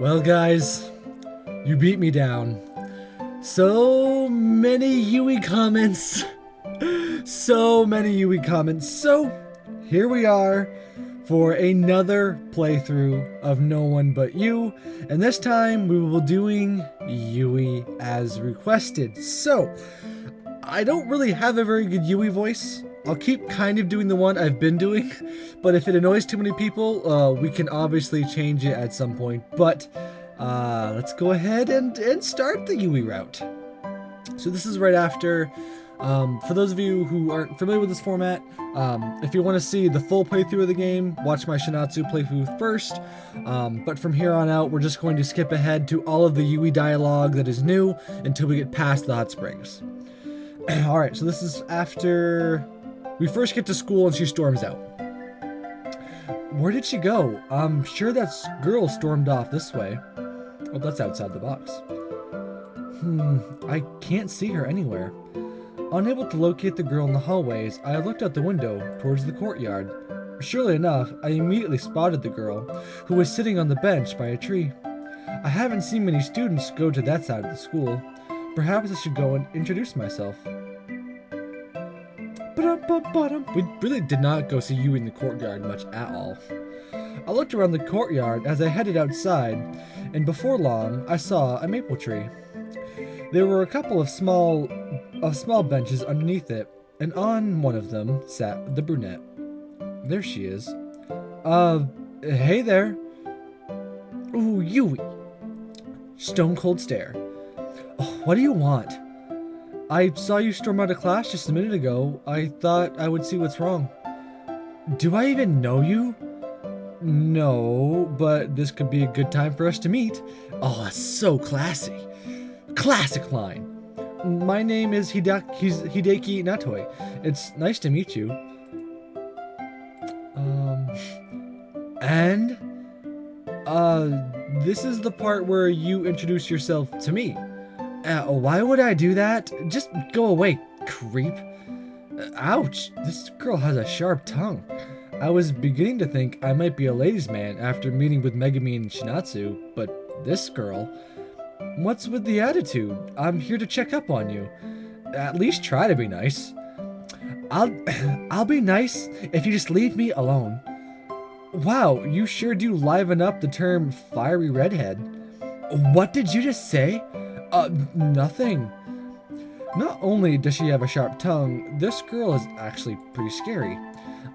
Well, guys, you beat me down. So many Yui comments. So many Yui comments. So here we are for another playthrough of No One But You. And this time we will be doing Yui as requested. So I don't really have a very good Yui voice. I'll keep kind of doing the one I've been doing, but if it annoys too many people, we can obviously change it at some point. But let's go ahead and start the Yui route. So this is right after, for those of you who aren't familiar with this format, if you want to see the full playthrough of the game, watch my Shinatsu playthrough first. But from here on out, we're just going to skip ahead to all of the Yui dialogue that is new until we get past the hot springs. Alright, so this is after we first get to school and she storms out. Where did she go? I'm sure that girl stormed off this way. Oh, that's outside the box. I can't see her anywhere. Unable to locate the girl in the hallways, I looked out the window towards the courtyard. Surely enough, I immediately spotted the girl, who was sitting on the bench by a tree. I haven't seen many students go to that side of the school. Perhaps I should go and introduce myself. We really did not go see you in the courtyard much at all. I looked around the courtyard as I headed outside, and before long, I saw a maple tree. There were a couple of small benches underneath it, and on one of them sat the brunette. There she is. Hey there. Ooh, Yui. Stone cold stare. Oh, what do you want? I saw you storm out of class just a minute ago. I thought I would see what's wrong. Do I even know you? No, but this could be a good time for us to meet. Oh, that's so classy. Classic line. My name is Hideki Natoi. It's nice to meet you. This is the part where you introduce yourself to me. Why would I do that? Just go away, creep. Ouch, this girl has a sharp tongue. I was beginning to think I might be a ladies' man after meeting with Megami and Shinatsu, but this girl... What's with the attitude? I'm here to check up on you. At least try to be nice. I'll be nice if you just leave me alone. Wow, you sure do liven up the term fiery redhead. What did you just say? Nothing. Not only does she have a sharp tongue, this girl is actually pretty scary.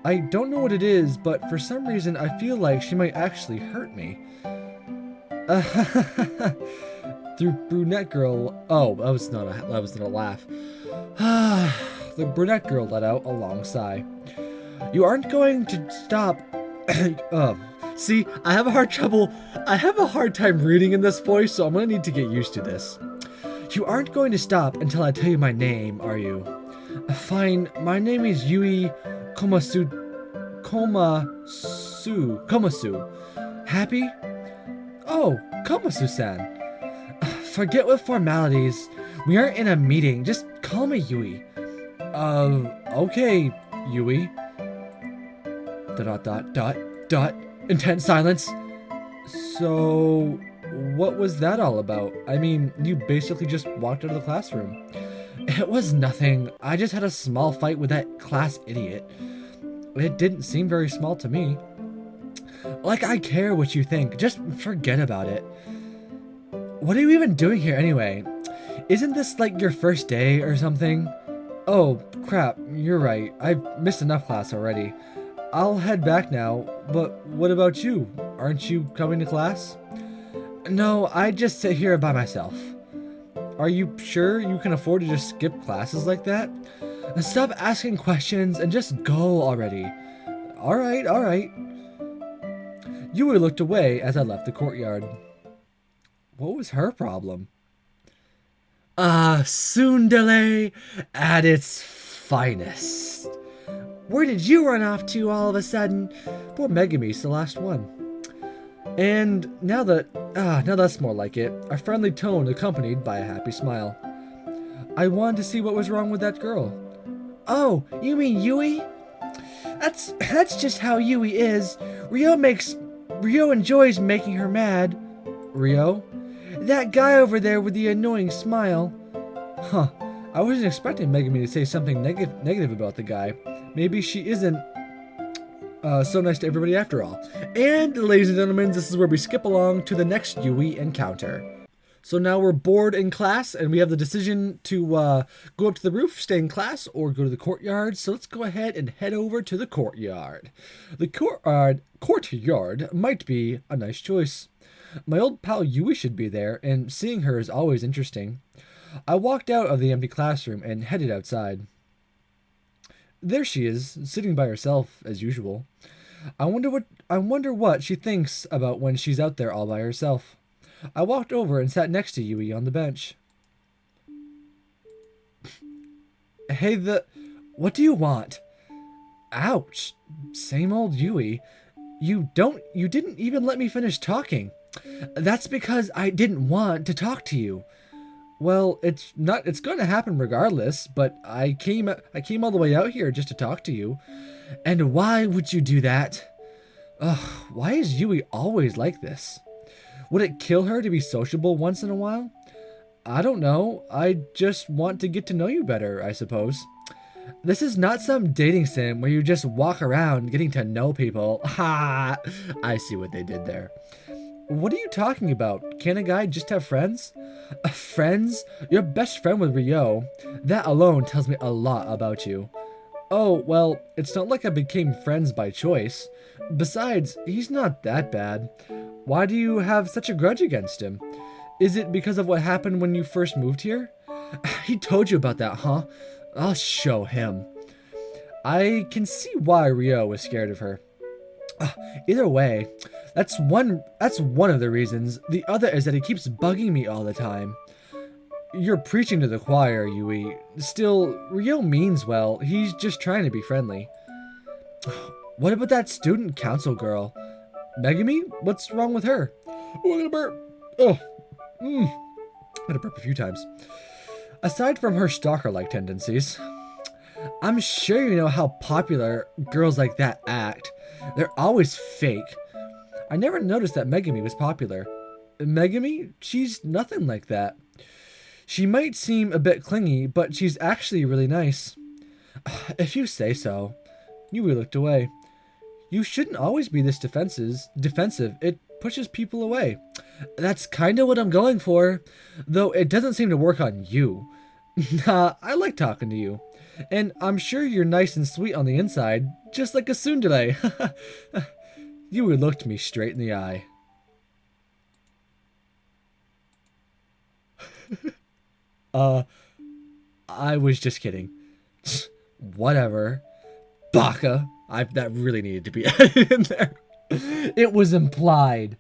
I don't know what it is, but for some reason I feel like she might actually hurt me. The brunette girl... Oh, that was not a laugh. The brunette girl let out a long sigh. You aren't going to stop... See, I have a hard time reading in this voice, so I'm gonna need to get used to this. You aren't going to stop until I tell you my name, are you? Fine, my name is Yui Komasu. Happy? Oh, Komasu-san. Forget what formalities. We aren't in a meeting. Just call me Yui. Okay, Yui. ... Intense silence. So, what was that all about? I mean, you basically just walked out of the classroom. It was nothing. I just had a small fight with that class idiot. It didn't seem very small to me. Like I care what you think. Just forget about it. What are you even doing here anyway? Isn't this like your first day or something? Oh, crap. You're right. I've missed enough class already. I'll head back now, but what about you? Aren't you coming to class? No, I just sit here by myself. Are you sure you can afford to just skip classes like that? Stop asking questions and just go already. Alright. Yui looked away as I left the courtyard. What was her problem? Tsundere at its finest. Where did you run off to all of a sudden? Poor Megami's the last one. And now that's more like it. A friendly tone accompanied by a happy smile. I wanted to see what was wrong with that girl. Oh, you mean Yui? That's just how Yui is. Ryo enjoys making her mad. Rio? That guy over there with the annoying smile. Huh. I wasn't expecting Megami to say something negative about the guy. Maybe she isn't so nice to everybody after all. And, ladies and gentlemen, this is where we skip along to the next Yui encounter. So now we're bored in class, and we have the decision to go up to the roof, stay in class, or go to the courtyard. So let's go ahead and head over to the courtyard. The courtyard might be a nice choice. My old pal Yui should be there, and seeing her is always interesting. I walked out of the empty classroom and headed outside. There she is, sitting by herself, as usual. I wonder what she thinks about when she's out there all by herself. I walked over and sat next to Yui on the bench. Hey, what do you want? Ouch. Same old Yui. You didn't even let me finish talking. That's because I didn't want to talk to you. Well, it's going to happen regardless, but I came all the way out here just to talk to you. And why would you do that? Ugh, why is Yui always like this? Would it kill her to be sociable once in a while? I don't know. I just want to get to know you better, I suppose. This is not some dating sim where you just walk around getting to know people. Ha! I see what they did there. What are you talking about? Can a guy just have friends? Friends? You're best friend with Rio. That alone tells me a lot about you. Oh, well, it's not like I became friends by choice. Besides, he's not that bad. Why do you have such a grudge against him? Is it because of what happened when you first moved here? He told you about that, huh? I'll show him. I can see why Rio was scared of her. Either way, that's one of the reasons. The other is that he keeps bugging me all the time. You're preaching to the choir, Yui. Still, Rio means well. He's just trying to be friendly. What about that student council girl? Megami? What's wrong with her? Oh, I'm gonna burp. Oh. I'm gonna burp a few times. Aside from her stalker-like tendencies, I'm sure you know how popular girls like that act. They're always fake. I never noticed that Megami was popular. Megami? She's nothing like that. She might seem a bit clingy, but she's actually really nice. If you say so. Yui looked away. You shouldn't always be this defensive. It pushes people away. That's kind of what I'm going for. Though it doesn't seem to work on you. Nah, I like talking to you. And I'm sure you're nice and sweet on the inside, just like a tsundere. Yui looked me straight in the eye. I was just kidding. Whatever. Baka. That really needed to be added in there. It was implied.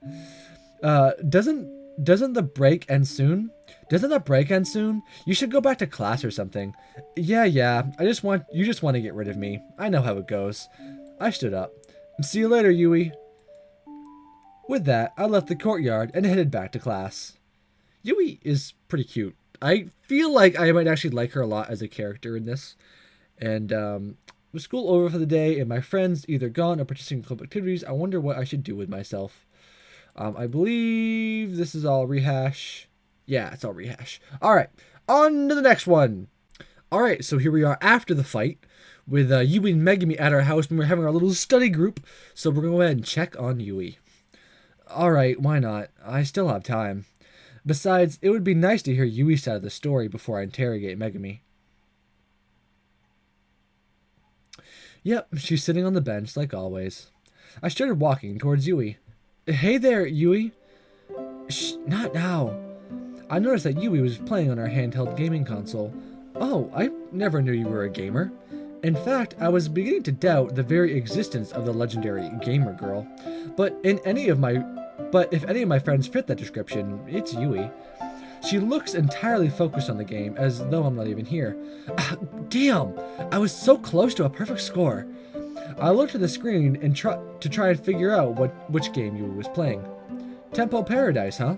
Doesn't the break end soon? Doesn't that break end soon? You should go back to class or something. Yeah. You just want to get rid of me. I know how it goes. I stood up. See you later, Yui. With that, I left the courtyard and headed back to class. Yui is pretty cute. I feel like I might actually like her a lot as a character in this. And with school over for the day and my friends either gone or participating in club activities, I wonder what I should do with myself. I believe this is all rehash. Yeah, it's all rehash. All right, on to the next one. All right, so here we are after the fight with Yui and Megami at our house when we're having our little study group. So we're going to go ahead and check on Yui. All right, why not? I still have time. Besides, it would be nice to hear Yui's side of the story before I interrogate Megami. Yep, she's sitting on the bench like always. I started walking towards Yui. Hey there, Yui. Shh, not now. I noticed that Yui was playing on her handheld gaming console. Oh, I never knew you were a gamer. In fact, I was beginning to doubt the very existence of the legendary gamer girl. But if any of my friends fit that description, it's Yui. She looks entirely focused on the game, as though I'm not even here. Damn! I was so close to a perfect score. I looked at the screen and to try and figure out which game Yui was playing. Tempo Paradise, huh?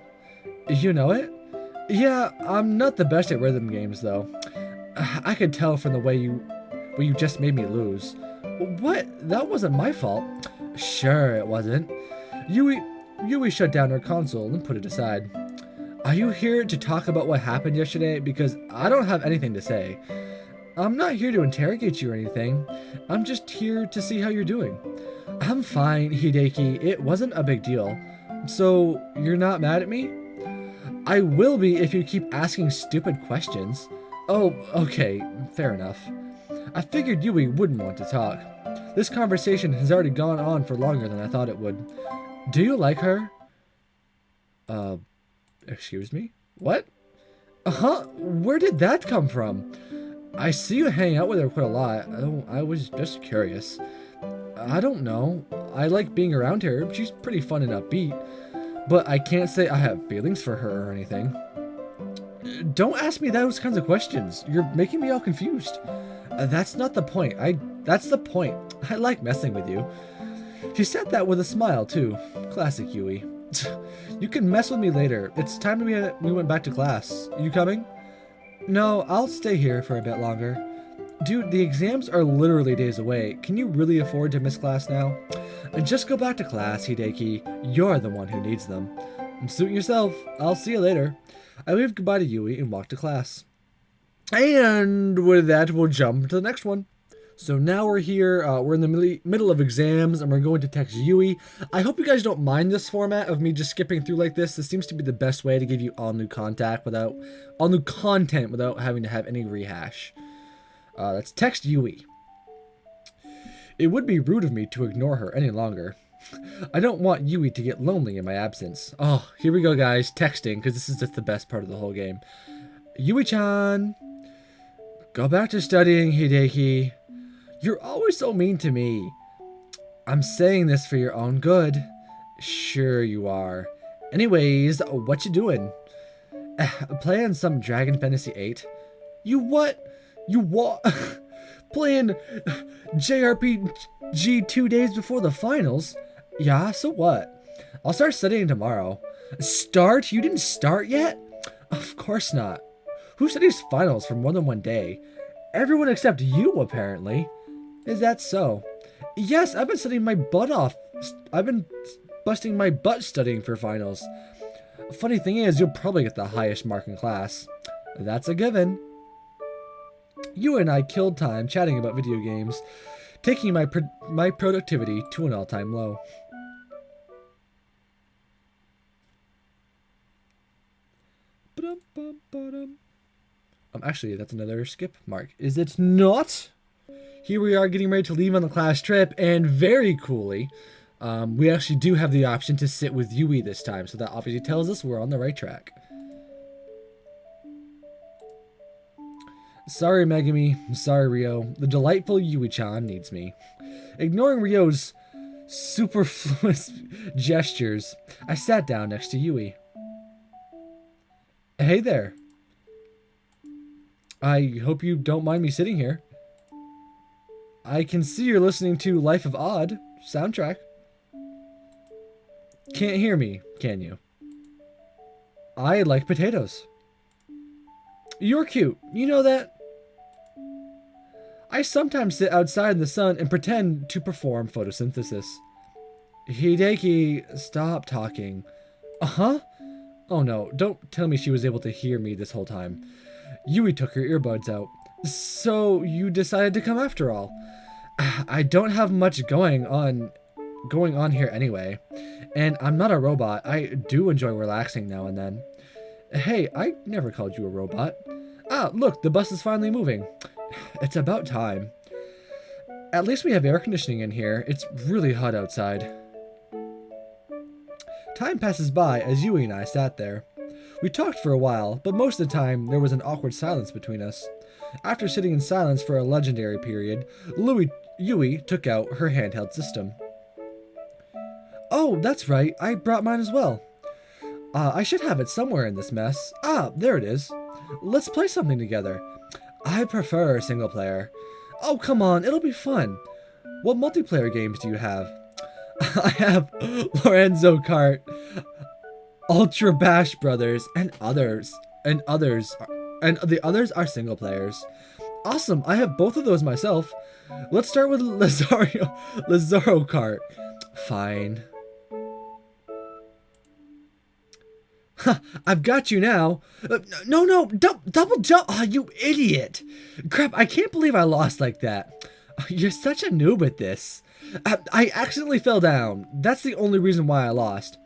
You know it? Yeah, I'm not the best at rhythm games, though. I could tell from the way you just made me lose. What? That wasn't my fault. Sure, it wasn't. Yui, Yui shut down her console and put it aside. Are you here to talk about what happened yesterday? Because I don't have anything to say. I'm not here to interrogate you or anything. I'm just here to see how you're doing. I'm fine, Hideki. It wasn't a big deal. So, you're not mad at me? I will be if you keep asking stupid questions. Oh, okay, fair enough. I figured Yui wouldn't want to talk. This conversation has already gone on for longer than I thought it would. Do you like her? Excuse me? What? Uh-huh, where did that come from? I see you hang out with her quite a lot. Oh, I was just curious. I don't know. I like being around her. She's pretty fun and upbeat. But I can't say I have feelings for her or anything. Don't ask me those kinds of questions. You're making me all confused. That's not the point. That's the point. I like messing with you. She said that with a smile, too. Classic Yui. You can mess with me later. It's time we went back to class. You coming? No, I'll stay here for a bit longer. Dude, the exams are literally days away. Can you really afford to miss class now? And just go back to class, Hideki. You're the one who needs them. Suit yourself. I'll see you later. I waved goodbye to Yui and walked to class. And with that, we'll jump to the next one. So now we're here, we're in the middle of exams, and we're going to text Yui. I hope you guys don't mind this format of me just skipping through like this. This seems to be the best way to give you all new content without having to have any rehash. Let's text Yui. It would be rude of me to ignore her any longer. I don't want Yui to get lonely in my absence. Oh, here we go, guys. Texting, because this is just the best part of the whole game. Yui-chan. Go back to studying, Hideki. You're always so mean to me. I'm saying this for your own good. Sure you are. Anyways, what you doing? Playing some Dragon Fantasy VIII. You what? You what? Playing JRPG 2 days before the finals? Yeah, so what? I'll start studying tomorrow. Start? You didn't start yet? Of course not. Who studies finals for more than one day? Everyone except you, apparently. Is that so? Yes, I've been studying my butt off. I've been busting my butt studying for finals. Funny thing is, you'll probably get the highest mark in class. That's a given. You and I killed time chatting about video games, taking my productivity to an all-time low. Actually, that's another skip mark. Is it not? Here we are getting ready to leave on the class trip, and very coolly, we actually do have the option to sit with Yui this time, so that obviously tells us we're on the right track. Sorry, Megami. Sorry, Ryo. The delightful Yui-chan needs me. Ignoring Ryo's superfluous gestures, I sat down next to Yui. Hey there. I hope you don't mind me sitting here. I can see you're listening to Life of Odd soundtrack. Can't hear me, can you? I like potatoes. You're cute. You know that? I sometimes sit outside in the sun and pretend to perform photosynthesis. Hideki, stop talking. Uh-huh? Oh no, don't tell me she was able to hear me this whole time. Yui took her earbuds out. So, you decided to come after all. I don't have much going on here anyway. And I'm not a robot. I do enjoy relaxing now and then. Hey, I never called you a robot. Ah, look, the bus is finally moving. It's about time. At least we have air conditioning in here. It's really hot outside. Time passes by as Yui and I sat there. We talked for a while, but most of the time there was an awkward silence between us. After sitting in silence for a legendary period, Yui took out her handheld system. Oh, that's right, I brought mine as well. I should have it somewhere in this mess. Ah, there it is. Let's play something together. I prefer single player. Oh, come on, it'll be fun. What multiplayer games do you have? I have Lorenzo Kart, Ultra Bash Brothers, and the others are single players. Awesome, I have both of those myself. Let's start with Lazaro Kart. Fine. Ha, I've got you now. No, double jump. Oh, you idiot. Crap, I can't believe I lost like that. You're such a noob at this. I accidentally fell down. That's the only reason why I lost.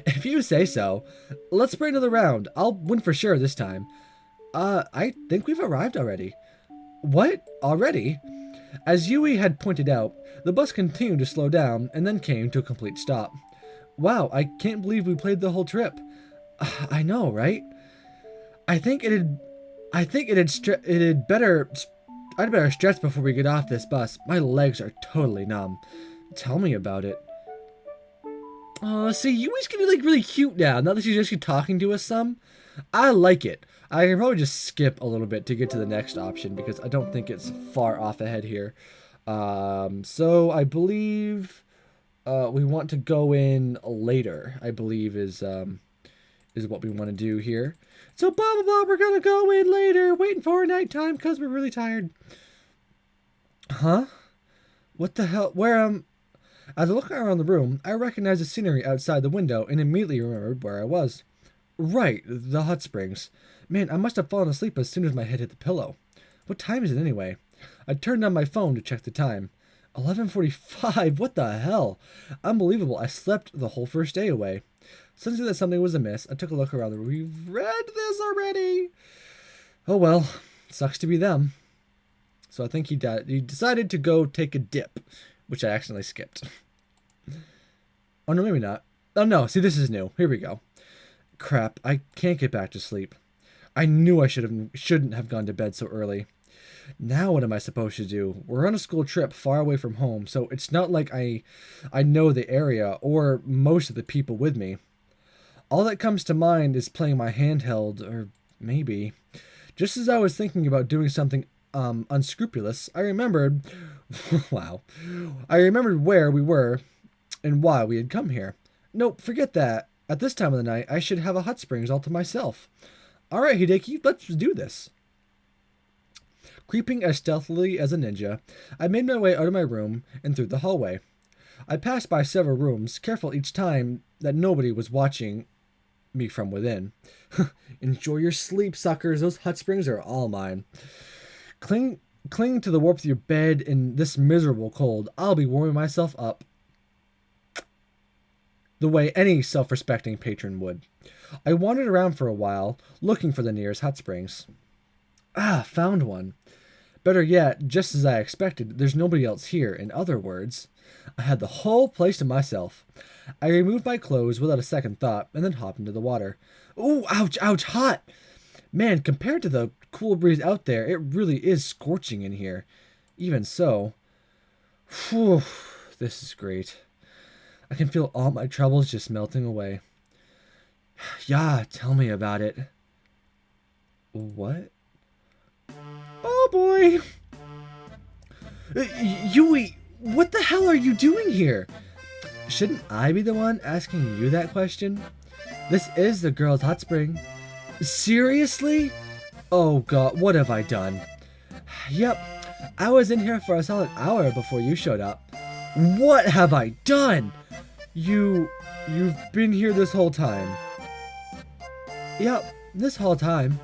If you say so. Let's play another round. I'll win for sure this time. I think we've arrived already. What? Already? As Yui had pointed out, the bus continued to slow down and then came to a complete stop. Wow, I can't believe we played the whole trip. I know, right? I'd better stretch before we get off this bus. My legs are totally numb. Tell me about it. See, Yui's gonna be like really cute now that she's actually talking to us some. I like it. I can probably just skip a little bit to get to the next option because I don't think it's far off ahead here. So I believe we want to go in later, I believe is what we want to do here. So blah blah blah, we're gonna go in later, waiting for nighttime because we're really tired. Huh? What the hell? As I look around the room, I recognized the scenery outside the window and immediately remembered where I was. Right, the hot springs. Man, I must have fallen asleep as soon as my head hit the pillow. What time is it anyway? I turned on my phone to check the time. 11:45, what the hell? Unbelievable, I slept the whole first day away. Sensing that something was amiss, I took a look around the room. We've read this already. Oh well, sucks to be them. So I think he decided to go take a dip, which I accidentally skipped. Oh no, maybe not. Oh no, see this is new. Here we go. Crap, I can't get back to sleep. I knew I shouldn't have gone to bed so early. Now what am I supposed to do? We're on a school trip far away from home, so it's not like I know the area or most of the people with me. All that comes to mind is playing my handheld, or maybe. Just as I was thinking about doing something unscrupulous, I remembered, wow, I remembered where we were and why we had come here. Nope, forget that. At this time of the night, I should have a hot springs all to myself. All right, Hideki, let's do this. Creeping as stealthily as a ninja, I made my way out of my room and through the hallway. I passed by several rooms, careful each time that nobody was watching me from within. Enjoy your sleep, suckers. Those hot springs are all mine. Cling to the warmth of your bed in this miserable cold. I'll be warming myself up the way any self-respecting patron would. I wandered around for a while, looking for the nearest hot springs. Ah, found one. Better yet, just as I expected, there's nobody else here. In other words, I had the whole place to myself. I removed my clothes without a second thought, and then hopped into the water. Ooh, ouch, ouch, hot! Man, compared to the cool breeze out there, it really is scorching in here. Even so, whew, this is great. I can feel all my troubles just melting away. Yeah, tell me about it. What? Oh boy! Yui, what the hell are you doing here? Shouldn't I be the one asking you that question? This is the girls' hot spring. Seriously? Oh god, what have I done? Yep, I was in here for a solid hour before you showed up. What have I done? You've been here this whole time. Yep, this whole time.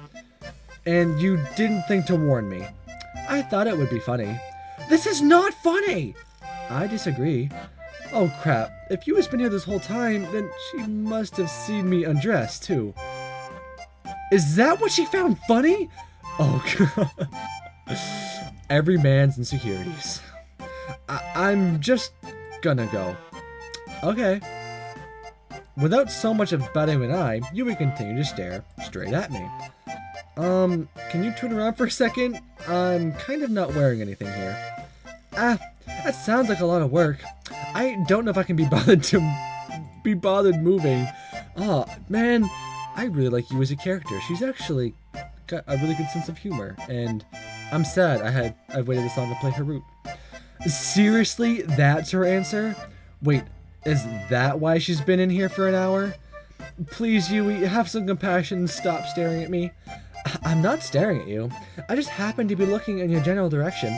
And you didn't think to warn me. I thought it would be funny. This is not funny! I disagree. Oh crap, if you has been here this whole time, then she must have seen me undressed too. Is that what she found funny? Oh god. Every man's insecurities. I'm just gonna go. Okay. Without so much of batting an eye, Yui continued to stare straight at me. Can you turn around for a second? I'm kind of not wearing anything here. Ah, that sounds like a lot of work. I don't know if I can be bothered moving. Oh, man, I really like you as a character. She's actually got a really good sense of humor, and I'm sad I've waited this long to play her route. Seriously, that's her answer? Wait, is that why she's been in here for an hour? Please, Yui, have some compassion and stop staring at me. I'm not staring at you. I just happen to be looking in your general direction.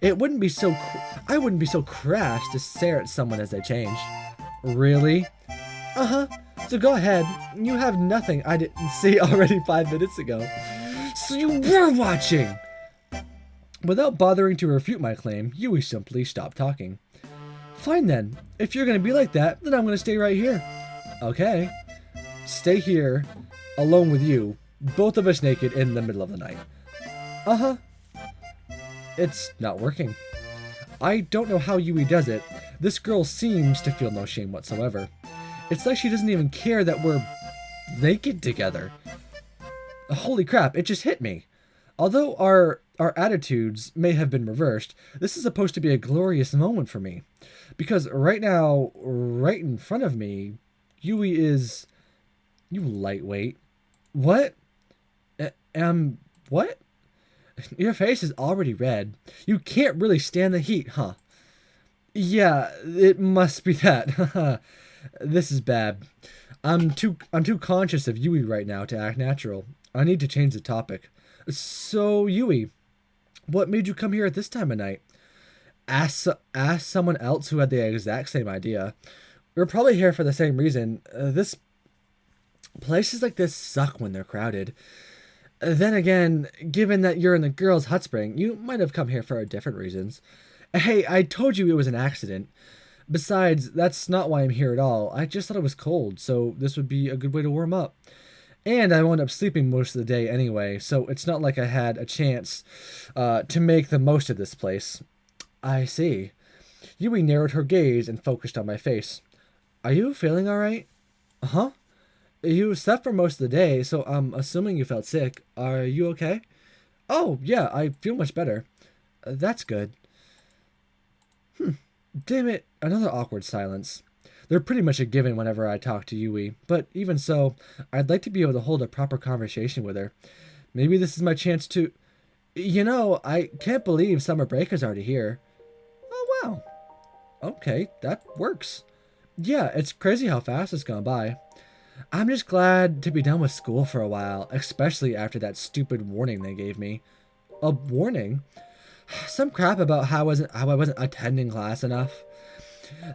I wouldn't be so crass to stare at someone as they changed. Really? Uh-huh. So go ahead. You have nothing I didn't see already 5 minutes ago. So you were watching! Without bothering to refute my claim, Yui simply stopped talking. Fine then. If you're gonna be like that, then I'm gonna stay right here. Okay. Stay here, alone with you, both of us naked in the middle of the night. Uh-huh. It's not working. I don't know how Yui does it. This girl seems to feel no shame whatsoever. It's like she doesn't even care that we're naked together. Holy crap, it just hit me. Although our attitudes may have been reversed, this is supposed to be a glorious moment for me. Because right now, right in front of me, Yui is... You lightweight. What? What? Your face is already red. You can't really stand the heat, huh? Yeah, it must be that. This is bad. I'm too conscious of Yui right now to act natural. I need to change the topic. So, Yui, what made you come here at this time of night? Ask someone else who had the exact same idea. We're probably here for the same reason. Places like this suck when they're crowded. Then again, given that you're in the girls' hot spring, you might have come here for different reasons. Hey, I told you it was an accident. Besides, that's not why I'm here at all. I just thought it was cold, so this would be a good way to warm up. And I wound up sleeping most of the day anyway, so it's not like I had a chance to make the most of this place. I see. Yui narrowed her gaze and focused on my face. Are you feeling alright? Uh-huh. You slept for most of the day, so I'm assuming you felt sick. Are you okay? Oh, yeah, I feel much better. That's good. Damn it, another awkward silence. They're pretty much a given whenever I talk to Yui, but even so, I'd like to be able to hold a proper conversation with her. Maybe this is my chance to... You know, I can't believe summer break is already here. Oh, wow. Okay, that works. Yeah, it's crazy how fast it's gone by. I'm just glad to be done with school for a while, especially after that stupid warning they gave me. A warning? Some crap about how I wasn't attending class enough.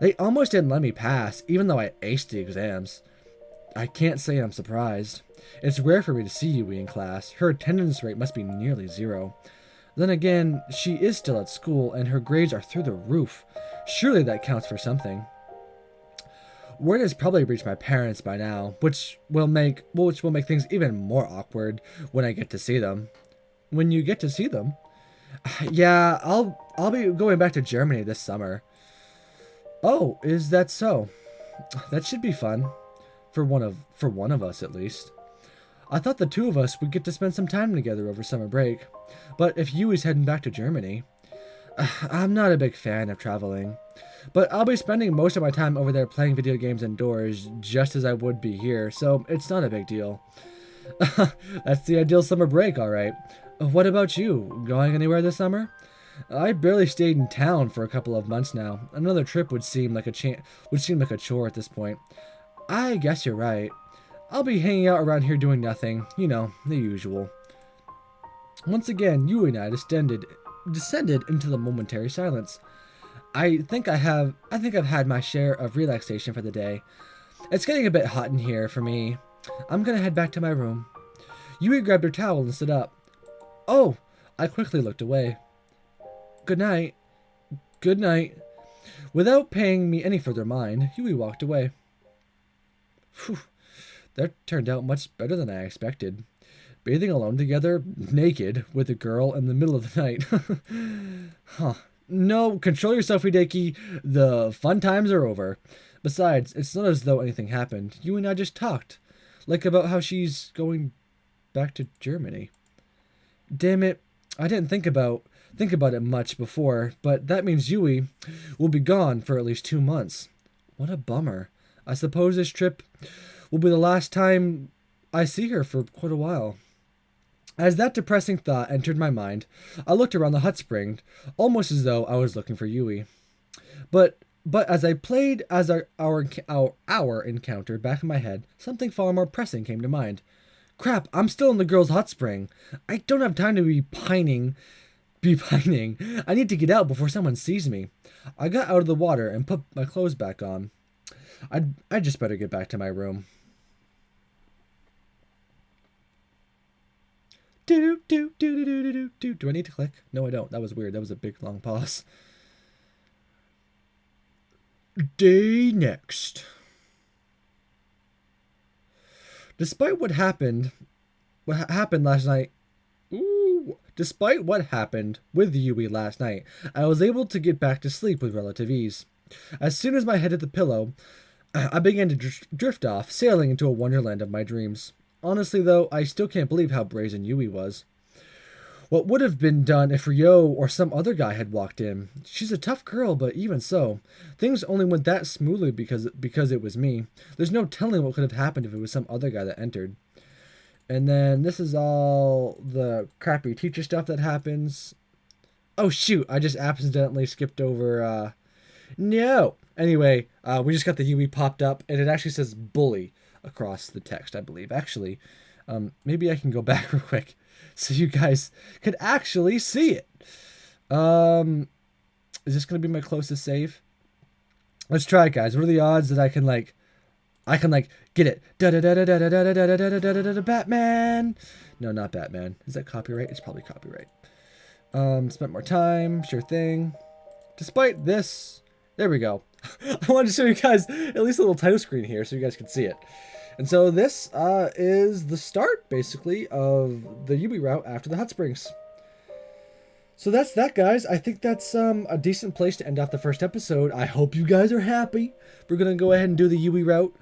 They almost didn't let me pass, even though I aced the exams. I can't say I'm surprised. It's rare for me to see Yui in class. Her attendance rate must be nearly 0. Then again, she is still at school, and her grades are through the roof. Surely that counts for something. Word has probably reached my parents by now, which will make things even more awkward when I get to see them. When you get to see them? Yeah, I'll be going back to Germany this summer. Oh, is that so? That should be fun. For one of us, at least. I thought the two of us would get to spend some time together over summer break. But if Yui's heading back to Germany... I'm not a big fan of traveling. But I'll be spending most of my time over there playing video games indoors, just as I would be here, so it's not a big deal. That's the ideal summer break, alright. What about you? Going anywhere this summer? I barely stayed in town for a couple of months now. Another trip would seem like a chore at this point. I guess you're right. I'll be hanging out around here doing nothing. You know, the usual. Once again, Yui and I descended into the momentary silence. I think I've had my share of relaxation for the day. It's getting a bit hot in here for me. I'm gonna head back to my room. Yui grabbed her towel and stood up. Oh! I quickly looked away. Good night. Good night. Without paying me any further mind, Yui walked away. Phew. That turned out much better than I expected. Bathing alone together, naked, with a girl in the middle of the night. Huh. No, control yourself, Hideki. The fun times are over. Besides, it's not as though anything happened. You and I just talked. Like about how she's going back to Germany. Damn it. I didn't think about it much before, but that means Yui will be gone for at least 2 months. What a bummer. I suppose this trip will be the last time I see her for quite a while. As that depressing thought entered my mind, I looked around the hot spring, almost as though I was looking for Yui. But as I played as our encounter back in my head, something far more pressing came to mind. Crap, I'm still in the girls' hot spring. I don't have time to be pining. I need to get out before someone sees me. I got out of the water and put my clothes back on. I'd just better get back to my room. Do do do do do do do do. Do I need to click? No, I don't. That was weird. That was a big long pause. Day next. Despite what happened last night. Despite what happened with Yui last night, I was able to get back to sleep with relative ease. As soon as my head hit the pillow, I began to drift off, sailing into a wonderland of my dreams. Honestly, though, I still can't believe how brazen Yui was. What would have been done if Ryo or some other guy had walked in? She's a tough girl, but even so, things only went that smoothly because it was me. There's no telling what could have happened if it was some other guy that entered. And then this is all the crappy teacher stuff that happens. Oh shoot, I just accidentally skipped over, no! Anyway, we just got the Yui popped up, and it actually says bully across the text, I believe. Actually, maybe I can go back real quick so you guys could actually see it. Is this going to be my closest save? Let's try it, guys. What are the odds that I can get it? Batman. No, not Batman. Is that copyright? It's probably copyright. Spent more time. Sure thing. Despite this, there we go. I wanted to show you guys at least a little title screen here so you guys can see it. And so this is the start, basically, of the Yui route after the hot springs. So that's that, guys. I think that's a decent place to end off the first episode. I hope you guys are happy. We're going to go ahead and do the Yui route.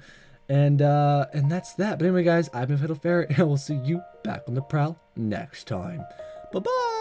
And that's that. But anyway, guys, I've been Fiddle Ferret, and we'll see you back on the prowl next time. Bye-bye!